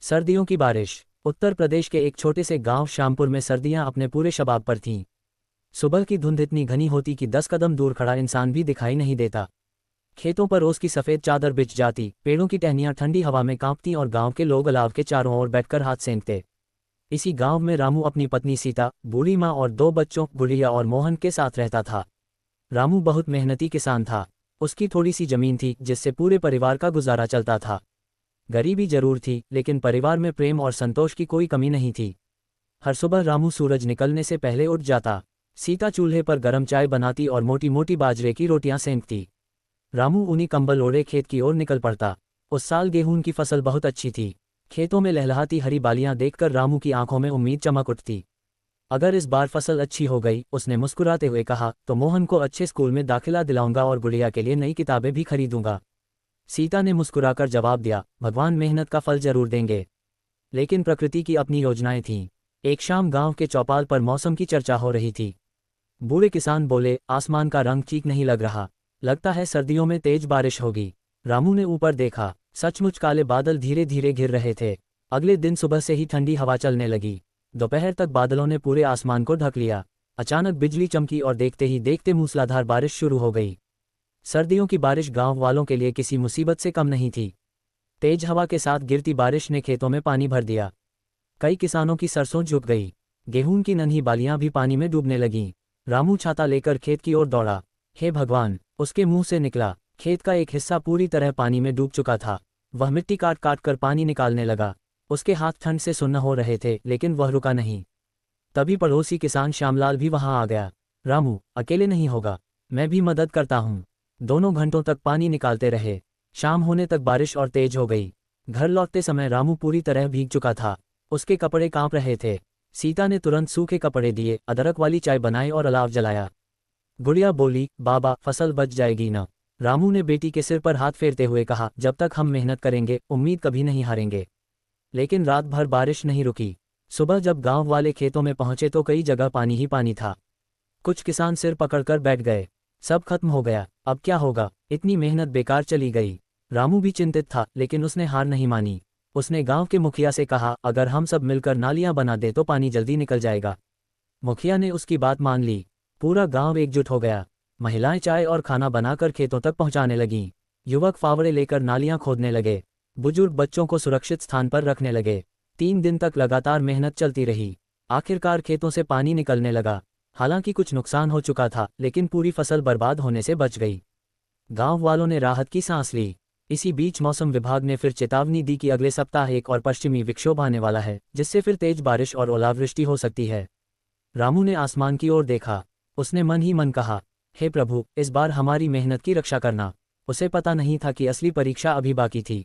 सर्दियों की बारिश। उत्तर प्रदेश के एक छोटे से गांव श्यामपुर में सर्दियां अपने पूरे शबाब पर थीं। सुबह की धुंध इतनी घनी होती कि 10 कदम दूर खड़ा इंसान भी दिखाई नहीं देता। खेतों पर ओस की सफ़ेद चादर बिछ जाती, पेड़ों की टहनियां ठंडी हवा में कांपती और गांव के लोग अलाव के चारों ओर बैठकर हाथ सेंकते। इसी गांव में रामू अपनी पत्नी सीता, बूढ़ी माँ और 2 बच्चों गुड़िया और मोहन के साथ रहता था। रामू बहुत मेहनती किसान था। उसकी थोड़ी सी जमीन थी जिससे पूरे परिवार का गुजारा चलता था। गरीबी जरूर थी, लेकिन परिवार में प्रेम और संतोष की कोई कमी नहीं थी। हर सुबह रामू सूरज निकलने से पहले उठ जाता। सीता चूल्हे पर गर्म चाय बनाती और मोटी मोटी बाजरे की रोटियां सेंकती। रामू ऊनी कंबल ओढ़े खेत की ओर निकल पड़ता। उस साल गेहूं की फसल बहुत अच्छी थी। खेतों में लहलहाती हरी बालियां देखकर रामू की आंखों में उम्मीद चमक उठती। अगर इस बार फसल अच्छी हो गई, उसने मुस्कुराते हुए कहा, तो मोहन को अच्छे स्कूल में दाखिला दिलाऊंगा और गुड़िया के लिए नई किताबें भी खरीदूंगा। सीता ने मुस्कुराकर जवाब दिया, भगवान मेहनत का फल जरूर देंगे। लेकिन प्रकृति की अपनी योजनाएं थीं। एक शाम गांव के चौपाल पर मौसम की चर्चा हो रही थी। बूढ़े किसान बोले, आसमान का रंग ठीक नहीं लग रहा, लगता है सर्दियों में तेज बारिश होगी। रामू ने ऊपर देखा, सचमुच काले बादल धीरे धीरे घिर रहे थे। अगले दिन सुबह से ही ठंडी हवा चलने लगी। दोपहर तक बादलों ने पूरे आसमान को ढक लिया। अचानक बिजली चमकी और देखते ही देखते मूसलाधार बारिश शुरू हो गई। सर्दियों की बारिश गांव वालों के लिए किसी मुसीबत से कम नहीं थी। तेज हवा के साथ गिरती बारिश ने खेतों में पानी भर दिया। कई किसानों की सरसों झुक गई। गेहूं की नन्ही बालियां भी पानी में डूबने लगीं। रामू छाता लेकर खेत की ओर दौड़ा। हे भगवान, उसके मुंह से निकला। खेत का एक हिस्सा पूरी तरह पानी में डूब चुका था। वह मिट्टी काट काट कर पानी निकालने लगा। उसके हाथ ठंड से सुन्न हो रहे थे, लेकिन वह रुका नहीं। तभी पड़ोसी किसान श्यामलाल भी वहां आ गया। रामू, अकेले नहीं होगा, मैं भी मदद करता हूँ। दोनों घंटों तक पानी निकालते रहे। शाम होने तक बारिश और तेज हो गई। घर लौटते समय रामू पूरी तरह भीग चुका था। उसके कपड़े कांप रहे थे। सीता ने तुरंत सूखे कपड़े दिए, अदरक वाली चाय बनाई और अलाव जलाया। गुड़िया बोली, बाबा, फसल बच जाएगी ना? रामू ने बेटी के सिर पर हाथ फेरते हुए कहा, जब तक हम मेहनत करेंगे, उम्मीद कभी नहीं हारेंगे। लेकिन रात भर बारिश नहीं रुकी। सुबह जब गांव वाले खेतों में पहुंचे तो कई जगह पानी ही पानी था। कुछ किसान सिर पकड़कर बैठ गए। सब खत्म हो गया, अब क्या होगा? इतनी मेहनत बेकार चली गई। रामू भी चिंतित था, लेकिन उसने हार नहीं मानी। उसने गांव के मुखिया से कहा, अगर हम सब मिलकर नालियां बना दे तो पानी जल्दी निकल जाएगा। मुखिया ने उसकी बात मान ली। पूरा गांव एकजुट हो गया। महिलाएं चाय और खाना बनाकर खेतों तक पहुंचाने लगीं। युवक फावड़े लेकर नालियां खोदने लगे। बुजुर्ग बच्चों को सुरक्षित स्थान पर रखने लगे। 3 दिन तक लगातार मेहनत चलती रही। आखिरकार खेतों से पानी निकलने लगा। हालांकि कुछ नुकसान हो चुका था, लेकिन पूरी फसल बर्बाद होने से बच गई। गांव वालों ने राहत की सांस ली। इसी बीच मौसम विभाग ने फिर चेतावनी दी कि अगले सप्ताह एक और पश्चिमी विक्षोभ आने वाला है, जिससे फिर तेज बारिश और ओलावृष्टि हो सकती है। रामू ने आसमान की ओर देखा। उसने मन ही मन कहा, हे प्रभु, इस बार हमारी मेहनत की रक्षा करना। उसे पता नहीं था कि असली परीक्षा अभी बाकी थी।